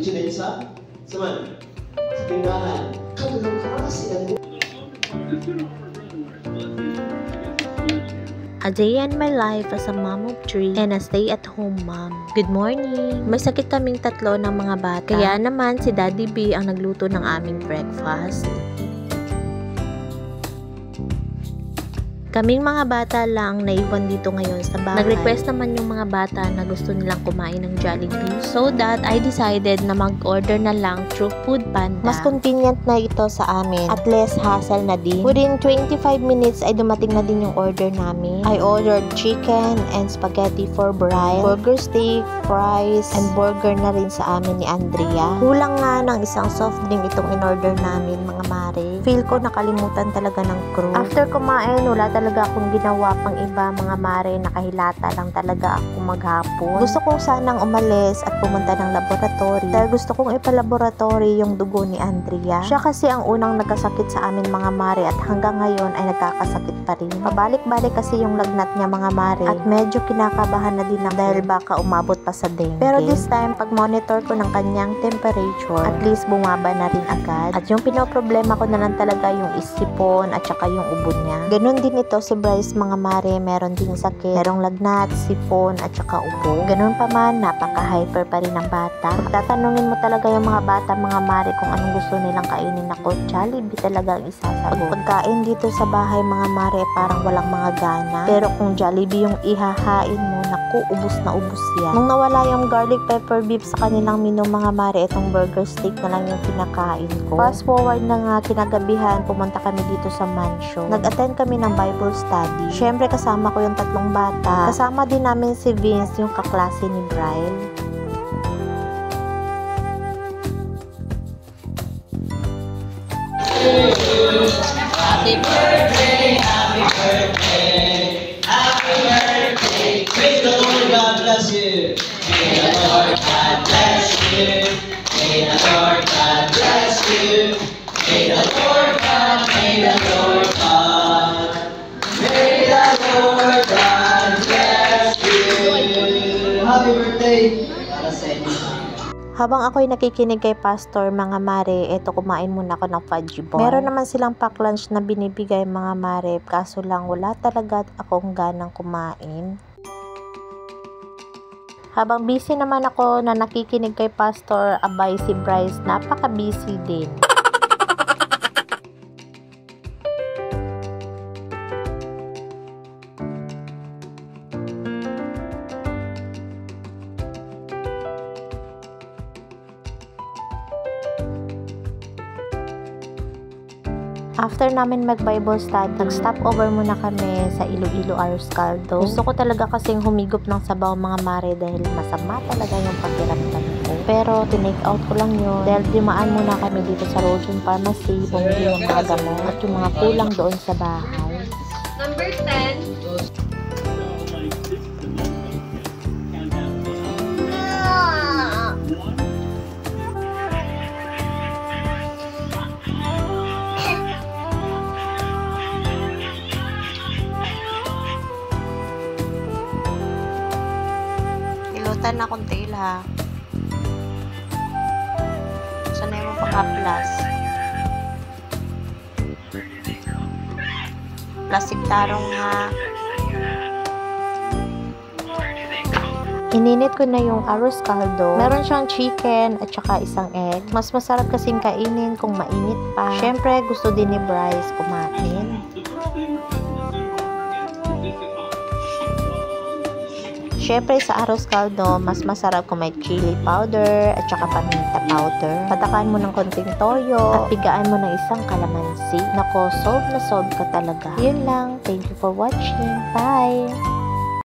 sa tindahan. Katulong klase ang A day in my life as a mom of 3 and a stay-at-home mom. Good morning! May sakit kaming tatlo ng mga bata. Kaya naman si Daddy B ang nagluto ng aming breakfast. Kaming mga bata lang naiwan dito ngayon sa bahay. Nag-request naman yung mga bata na gusto nilang kumain ng Jollibee. So that I decided na mag-order na lang through Food Panda. Mas convenient na ito sa amin at less hassle na din. Within 25 minutes ay dumating na din yung order namin. I ordered chicken and spaghetti for Brian, burger steak, fries, and burger na rin sa amin ni Andrea. Kulang nga ng isang soft drink itong in-order namin mga mare. Feel ko nakalimutan talaga ng crew. After kumain, wala talaga akong ginawa pang iba mga mare, nakahilata lang talaga ako maghapon. Gusto kong sanang umalis at pumunta ng laboratory dahil gusto kong ipalaboratory yung dugo ni Andrea. Siya kasi ang unang nagkasakit sa amin mga mare at hanggang ngayon ay nagkakasakit pa rin. Pabalik-balik kasi yung lagnat niya mga mare at medyo kinakabahan na din ako dahil baka umabot pa sa dengue. Pero this time, pag monitor ko ng kanyang temperature, at least bumaba na rin agad. At yung pinoproblema ko na lang talaga yung isipon at saka yung ubo niya. Ganun din ito si Bryce mga mare, meron ding sakit, merong lagnat, sipon at saka ubo. Ganun pa man, napaka-hyper pa rin ng bata. Tatanungin mo talaga yung mga bata mga mare kung anong gusto nilang kainin. Ako, Jollibee talaga ang isasagot. Pagkain dito sa bahay mga mare, parang walang mga gana. Pero kung Jollibee yung ihahain mo, naku, ubus na ubus yan. Nung nawala yung garlic pepper beef sa kanilang menu mga mare, itong burger steak na lang yung pinakain ko. Fast forward na nga, kinagabihan, pumunta kami dito sa mansion. Nag-attend kami ng Bible study. Syempre kasama ko yung tatlong bata. Kasama din namin si Vince, yung kaklase ni Brian. Happy birthday, happy birthday, happy birthday. May the Lord God bless you. May the Lord God bless you. May the Lord God bless you. May the Lord God, may the Lord God. May the Lord God bless you. Happy birthday para sa inyo. Habang ako'y nakikinig kay Pastor, mga mare, eto kumain muna ako ng fudgy ball. Meron naman silang pack lunch na binibigay mga mare, kaso lang wala talaga akong ganang kumain. Habang busy naman ako na nakikinig kay Pastor, abay si Bryce, napaka-busy din. After namin mag-Bible study, nag-stop over muna kami sa Iloilo Arroz Caldo. Gusto ko talaga kasing humigop ng sabaw mga mare dahil masama talaga yung pakiramdam ko. Pero tinake out ko lang yun dahil dumaan muna kami dito sa Rojan Pharmacy, bumili ng mga gamot at yung mga kulang doon sa bahay. Number 10. Ilutan na kong tail ha. Sanay mo paka-plus. Plastic tarong ha. Ininit ko na yung arroz caldo. Meron siyang chicken at saka isang egg. Mas masarap kasing kainin kung mainit pa. Syempre gusto din ni Bryce kumain. Syempre sa arroz caldo, mas masarap kung may chili powder at saka paminta powder. Patakan mo ng konting toyo at pigaan mo ng isang kalamansi. Nako, solve na solve ka talaga. Yun lang. Thank you for watching. Bye!